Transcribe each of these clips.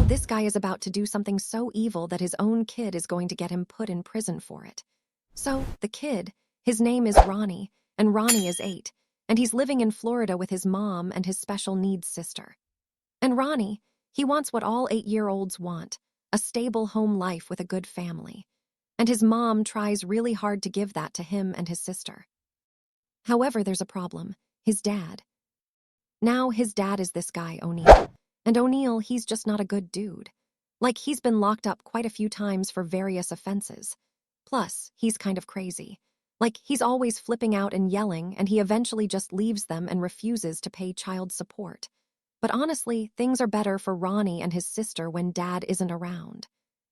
this guy is about to do something so evil that his own kid is going to get him put in prison for it. So, the kid, his name is Ronnie, and Ronnie is 8, and he's living in Florida with his mom and his special needs sister. And Ronnie, he wants what all 8-year-olds want, a stable home life with a good family. And his mom tries really hard to give that to him and his sister. However, there's a problem: his dad. Now, his dad is this guy, O'Neal. And O'Neal, he's just not a good dude. Like, he's been locked up quite a few times for various offenses. Plus, he's kind of crazy. Like, he's always flipping out and yelling, and he eventually just leaves them and refuses to pay child support. But honestly, things are better for Ronnie and his sister when Dad isn't around.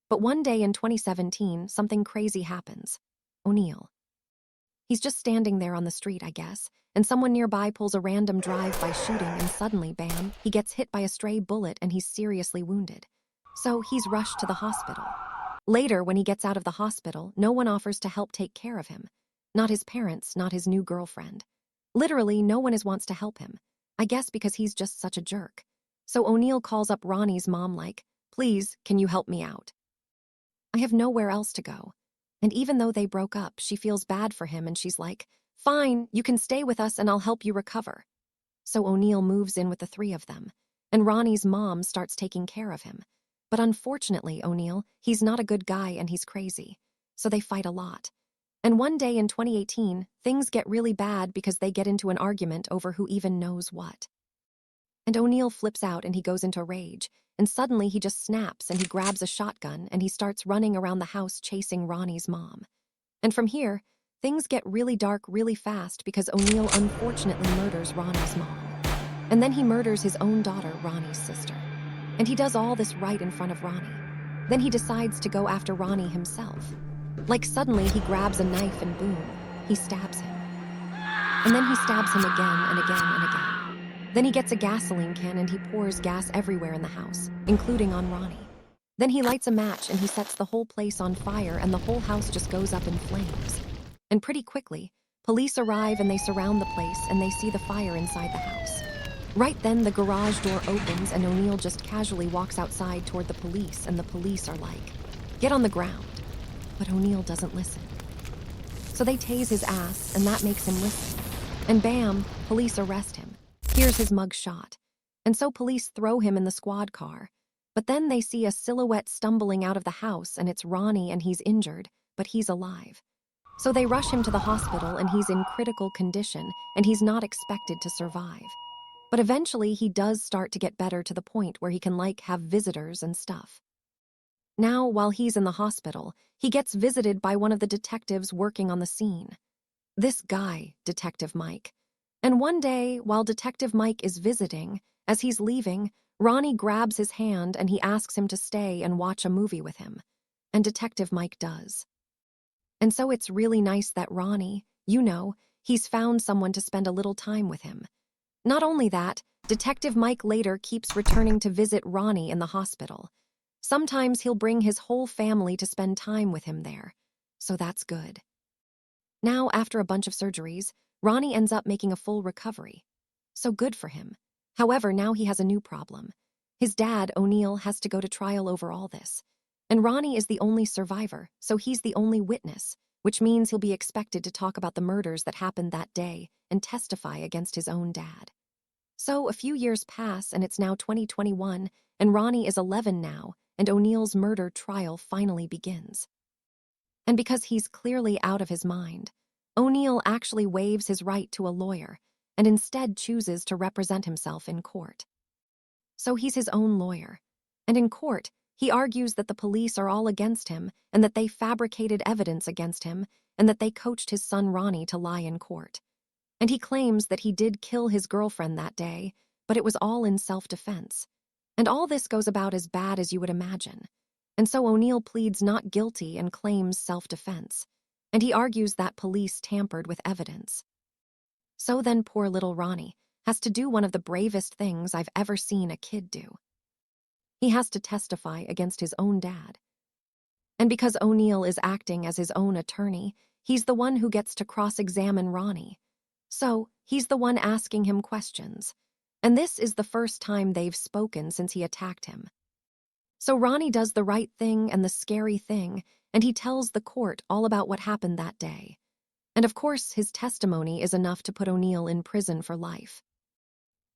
But one day in 2017, something crazy happens. O'Neal. He's just standing there on the street, I guess, and someone nearby pulls a random drive-by shooting, and suddenly, bam, he gets hit by a stray bullet and he's seriously wounded. So he's rushed to the hospital. Later, when he gets out of the hospital, no one offers to help take care of him. Not his parents, not his new girlfriend. Literally, no one wants to help him. I guess because he's just such a jerk. So O'Neal calls up Ronnie's mom like, "Please, can you help me out? I have nowhere else to go." And even though they broke up, she feels bad for him and she's like, "Fine, you can stay with us and I'll help you recover." So O'Neal moves in with the 3 of them, and Ronnie's mom starts taking care of him. But unfortunately, O'Neal, he's not a good guy and he's crazy. So they fight a lot. And one day in 2018, things get really bad because they get into an argument over who even knows what. And O'Neal flips out and he goes into rage, and suddenly he just snaps and he grabs a shotgun and he starts running around the house chasing Ronnie's mom. And from here, things get really dark really fast because O'Neal unfortunately murders Ronnie's mom. And then he murders his own daughter, Ronnie's sister. And he does all this right in front of Ronnie. Then he decides to go after Ronnie himself. Like, suddenly he grabs a knife and boom, he stabs him. And then he stabs him again and again and again. Then he gets a gasoline can and he pours gas everywhere in the house, including on Ronnie. Then he lights a match and he sets the whole place on fire, and the whole house just goes up in flames. And pretty quickly, police arrive and they surround the place and they see the fire inside the house. Right then, the garage door opens and O'Neal just casually walks outside toward the police, and the police are like, "Get on the ground." But O'Neal doesn't listen. So they tase his ass, and that makes him listen. And bam, police arrest him. Here's his mug shot. And so police throw him in the squad car. But then they see a silhouette stumbling out of the house, and it's Ronnie, and he's injured, but he's alive. So they rush him to the hospital and he's in critical condition, and he's not expected to survive. But eventually he does start to get better to the point where he can have visitors and stuff. Now, while he's in the hospital, he gets visited by one of the detectives working on the scene. This guy, Detective Mike. And one day, while Detective Mike is visiting, as he's leaving, Ronnie grabs his hand and he asks him to stay and watch a movie with him. And Detective Mike does. And so it's really nice that Ronnie, he's found someone to spend a little time with him. Not only that, Detective Mike later keeps returning to visit Ronnie in the hospital. Sometimes he'll bring his whole family to spend time with him there. So that's good. Now, after a bunch of surgeries, Ronnie ends up making a full recovery. So good for him. However, now he has a new problem. His dad, O'Neal, has to go to trial over all this. And Ronnie is the only survivor, so he's the only witness, which means he'll be expected to talk about the murders that happened that day and testify against his own dad. So a few years pass and it's now 2021, and Ronnie is 11 now, and O'Neal's murder trial finally begins. And because he's clearly out of his mind, O'Neal actually waives his right to a lawyer and instead chooses to represent himself in court. So he's his own lawyer. And in court, he argues that the police are all against him and that they fabricated evidence against him and that they coached his son Ronnie to lie in court. And he claims that he did kill his girlfriend that day, but it was all in self-defense. And all this goes about as bad as you would imagine. And so O'Neal pleads not guilty and claims self-defense. And he argues that police tampered with evidence. So then poor little Ronnie has to do one of the bravest things I've ever seen a kid do. He has to testify against his own dad. And because O'Neal is acting as his own attorney, he's the one who gets to cross-examine Ronnie. So he's the one asking him questions. And this is the first time they've spoken since he attacked him. So Ronnie does the right thing and the scary thing, and he tells the court all about what happened that day. And of course, his testimony is enough to put O'Neal in prison for life.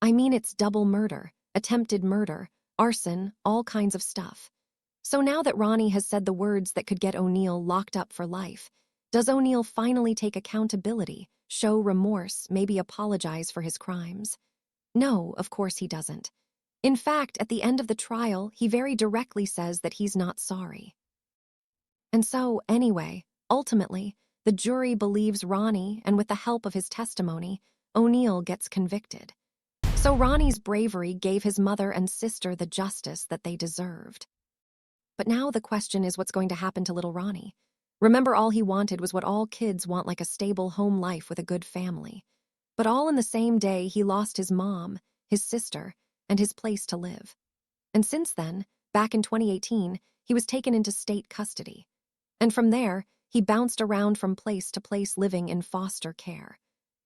I mean, it's double murder, attempted murder, arson, all kinds of stuff. So now that Ronnie has said the words that could get O'Neal locked up for life, does O'Neal finally take accountability, show remorse, maybe apologize for his crimes? No, of course he doesn't. In fact, at the end of the trial, he very directly says that he's not sorry. And so, anyway, ultimately, the jury believes Ronnie, and with the help of his testimony, O'Neal gets convicted. So Ronnie's bravery gave his mother and sister the justice that they deserved. But now the question is, what's going to happen to little Ronnie? Remember, all he wanted was what all kids want, like a stable home life with a good family. But all in the same day, he lost his mom, his sister, and his place to live. And since then, back in 2018, he was taken into state custody. And from there, he bounced around from place to place living in foster care.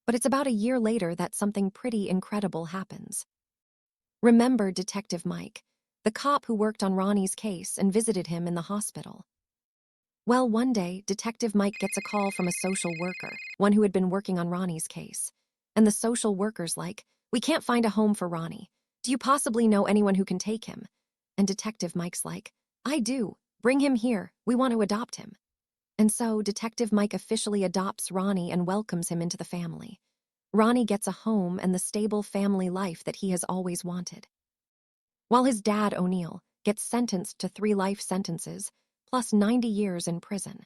But it's about a year later that something pretty incredible happens. Remember Detective Mike, the cop who worked on Ronnie's case and visited him in the hospital. Well, one day, Detective Mike gets a call from a social worker, one who had been working on Ronnie's case. And the social worker's like, "We can't find a home for Ronnie. Do you possibly know anyone who can take him?" And Detective Mike's like, "I do. Bring him here. We want to adopt him." And so Detective Mike officially adopts Ronnie and welcomes him into the family. Ronnie gets a home and the stable family life that he has always wanted. While his dad, O'Neal, gets sentenced to 3 life sentences, plus 90 years in prison.